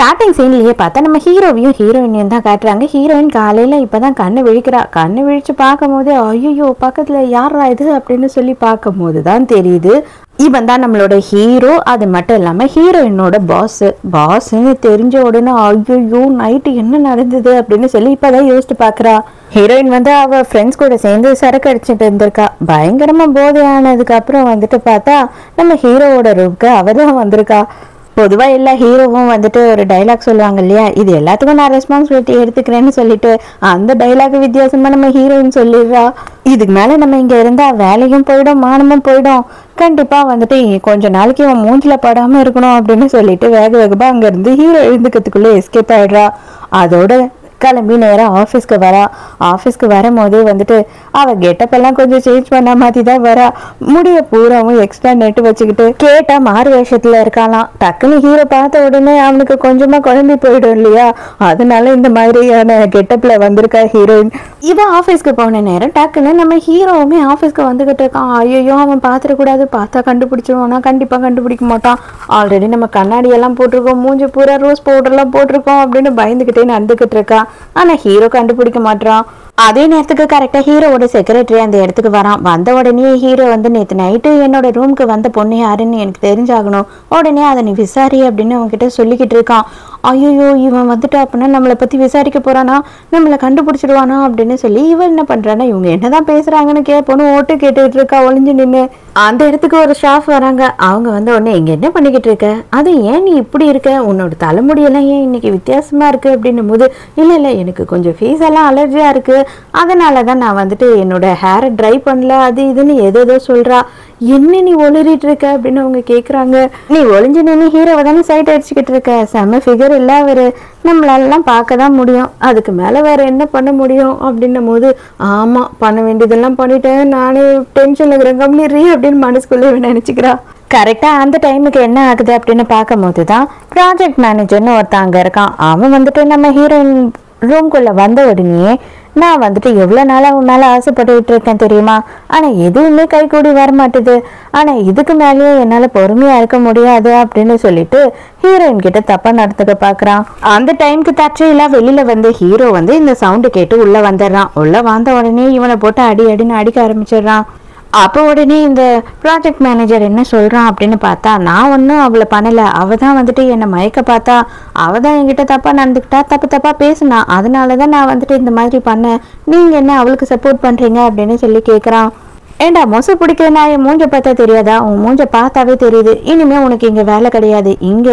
Starting சீன்லயே பார்த்தா நம்ம ஹீரோவையும் ஹீரோயினையும் தான் காட்டுறாங்க. ஹீரோயின் காலையில இப்பதான் கண்ணு விழிக்கிறா. கண்ணு விழிச்சு பார்க்கும் போது ஐயோ பக்கத்துல யாரா இது அப்படின்னு சொல்லி பார்க்கும் போதுதான் தெரியுது இவன் தான் நம்மளோட ஹீரோ. அது மட்டும் இல்லாம ஹீரோயினோட பாஸ்ன்னு தெரிஞ்ச உடனே ஐயோ நைட்டு என்ன நடந்தது அப்படின்னு சொல்லி இப்பதான் யோசிச்சு பாக்குறா. ஹீரோயின் வந்து அவ ஃப்ரெண்ட்ஸ் கூட சேர்ந்து சரக்கு அடிச்சுட்டு இருந்திருக்கா. பயங்கரமா போதையானதுக்கு அப்புறம் வந்துட்டு பார்த்தா நம்ம ஹீரோவோட ரூம்க்கு அவதான் வந்திருக்கா. பொதுவா எல்லா ஹீரோவும் வந்துட்டு ஒரு டைலாக் சொல்லுவாங்க இல்லையா, இது எல்லாத்துக்கும் நான் ரெஸ்பான்சிபிலிட்டி எடுத்துக்கிறேன்னு சொல்லிட்டு அந்த டைலாக் வித்தியாசமா நம்ம ஹீரோயின் சொல்லிடுறா. இதுக்கு மேல நம்ம இங்க இருந்தா வேலையும் போயிடும் மானமும் போயிடும், கண்டிப்பா வந்துட்டு கொஞ்ச நாளைக்கு இவன் மூஞ்சில படாம இருக்கணும் அப்படின்னு சொல்லிட்டு வேக வேகமா அங்க இருந்து ஹீரோ எழுந்துக்கிறதுக்குள்ள எஸ்கேப் ஆயிடுறா. அதோட கிளம்பி நேரம் ஆஃபீஸ்க்கு வரா. ஆஃபீஸ்க்கு வரும்போது வந்துட்டு அவ கெட்டப் எல்லாம் கொஞ்சம் சேஞ்ச் பண்ண மாதிரி தான் வரா. முடிய பூராவும் எக்ஸ்ட்ரா நெட்டு வச்சுக்கிட்டு கேட்டா மாறு வேஷத்துல இருக்காளாம். டக்குன்னு ஹீரோ பார்த்த உடனே அவனுக்கு கொஞ்சமா குழம்பி போயிடும் இல்லையா, அதனால இந்த மாதிரியான கெட்டப்ல வந்திருக்கா ஹீரோயின். இவன் ஆஃபீஸ்க்கு போன நேரம் டக்குன்னு நம்ம ஹீரோவுமே ஆஃபீஸ்க்கு வந்துகிட்டு இருக்கான். ஐயோ அவன் பார்த்துடக்கூடாது, பார்த்தா கண்டுபிடிச்சிருவானா, கண்டிப்பா கண்டுபிடிக்க மாட்டான். ஆல்ரெடி நம்ம கண்ணாடி எல்லாம் போட்டிருக்கோம், மூஞ்சி பூரா ரோஸ் பவுடர் எல்லாம் போட்டிருக்கோம் அப்படின்னு பயந்துகிட்டே நடந்துகிட்டு இருக்கா. ஆனா ஹீரோ கண்டுபிடிக்க மாட்டான். அதே நேரத்துக்கு கரெக்டா ஹீரோவோட செக்ரட்டரி அந்த இடத்துக்கு வரான். வந்த உடனே ஹீரோ வந்து நேற்று நைட்டு என்னோட ரூமுக்கு வந்த பொண்ணு யாருன்னு எனக்கு தெரிஞ்சாகணும், உடனே அதை நீ விசாரி அப்படின்னு அவன்கிட்ட சொல்லிக்கிட்டு இருக்கான். ஐயோ இவன் வந்துட்டு அப்படின்னா நம்மளை பத்தி விசாரிக்க போறானா, நம்மளை கண்டுபிடிச்சிடுவானா அப்படின்னு சொல்லி இவன் என்ன பண்றானா, இவங்க என்னதான் பேசுறாங்கன்னு கேட்போன்னு ஓட்டு கேட்டுக்கிட்டு இருக்கா ஒளிஞ்சு நின்று. அந்த இடத்துக்கு ஒரு ஸ்டாஃப் வராங்க. அவங்க வந்து உடனே இங்க என்ன பண்ணிக்கிட்டு இருக்க, அது ஏன் நீ இப்படி இருக்க, உன்னோட தலைமுடியெல்லாம் ஏன் இன்னைக்கு வித்தியாசமா இருக்கு அப்படின்னும் போது இல்ல எனக்கு கொஞ்சம் ஃபேஸ் எல்லாம் அலர்ஜியா இருக்கு, அதனாலதான் நான் வந்துட்டு என்னோட ஹேரை ட்ரை பண்ணல அது இதுன்னு ஏதோ சொல்றா. என்ன நீ ஒளிரிட்டு இருக்க அப்படின்னு அவங்க கேக்குறாங்க. நீ ஒளிஞ்சு நின்று ஹீரோவை தானே சைட் அடிச்சுக்கிட்டு இருக்க, செம்ம ஃபிகர் இல்ல அவரு, நம்மளாலாம் பார்க்க தான் முடியும், அதுக்கு மேல வேற என்ன பண்ண முடியும் அப்படின்னும் போது ஆமா பண்ண வேண்டியதெல்லாம் பண்ணிட்டேன், நானே டென்ஷன்ல இருக்கிறேன் கம்மிடுறீ அப்படின்னு மனசுக்குள்ளே நினைச்சுக்கிறா. கரெக்டா அந்த டைமுக்கு என்ன ஆகுது அப்படின்னு பார்க்கும் போதுதான் ப்ராஜெக்ட் மேனேஜர்னு ஒருத்தன் அங்க இருக்கான். அவன் வந்துட்டு நம்ம ஹீரோயின் ரூம்குள்ள வந்த உடனே நான் வந்துட்டு எவ்வளவு நாளா உன்னால ஆசைப்பட்டுக்கிட்டு இருக்கேன் தெரியுமா, ஆனா எதுவுமே கை கூடி வர மாட்டுது, ஆனா இதுக்கு மேலேயே என்னால பொறுமையா இருக்க முடியாது அப்படின்னு சொல்லிட்டு ஹீரோயின் கிட்ட தப்பா நடந்துக்க பாக்குறான். அந்த டைமுக்கு தற்செயலா வெளியில வந்து ஹீரோ வந்து இந்த சவுண்டு கேட்டு உள்ள வந்துடுறான். உள்ள வந்த உடனே இவனை போட்டு அடின்னு அடிக்க ஆரம்பிச்சிடுறான். அப்போ உடனே இந்த ப்ராஜெக்ட் மேனேஜர் என்ன சொல்றான் அப்படின்னு பார்த்தா, நான் ஒன்றும் அவளை பண்ணல, அவ தான் வந்துட்டு என்னை மயக்க பார்த்தா, அவ தான் என்கிட்ட தப்பா நடந்துக்கிட்டா, தப்பா பேசுனா, அதனாலதான் நான் வந்துட்டு இந்த மாதிரி பண்ணேன், நீங்க என்ன அவளுக்கு சப்போர்ட் பண்றீங்க அப்படின்னு சொல்லி கேட்கறான். ஏண்டா மொசை பிடிக்கிறனா, என் மூஞ்ச பார்த்தா தெரியாதா, உன் மூஞ்ச பார்த்தாவே தெரியுது, இனிமே உனக்கு இங்க வேலை கிடையாது, இங்க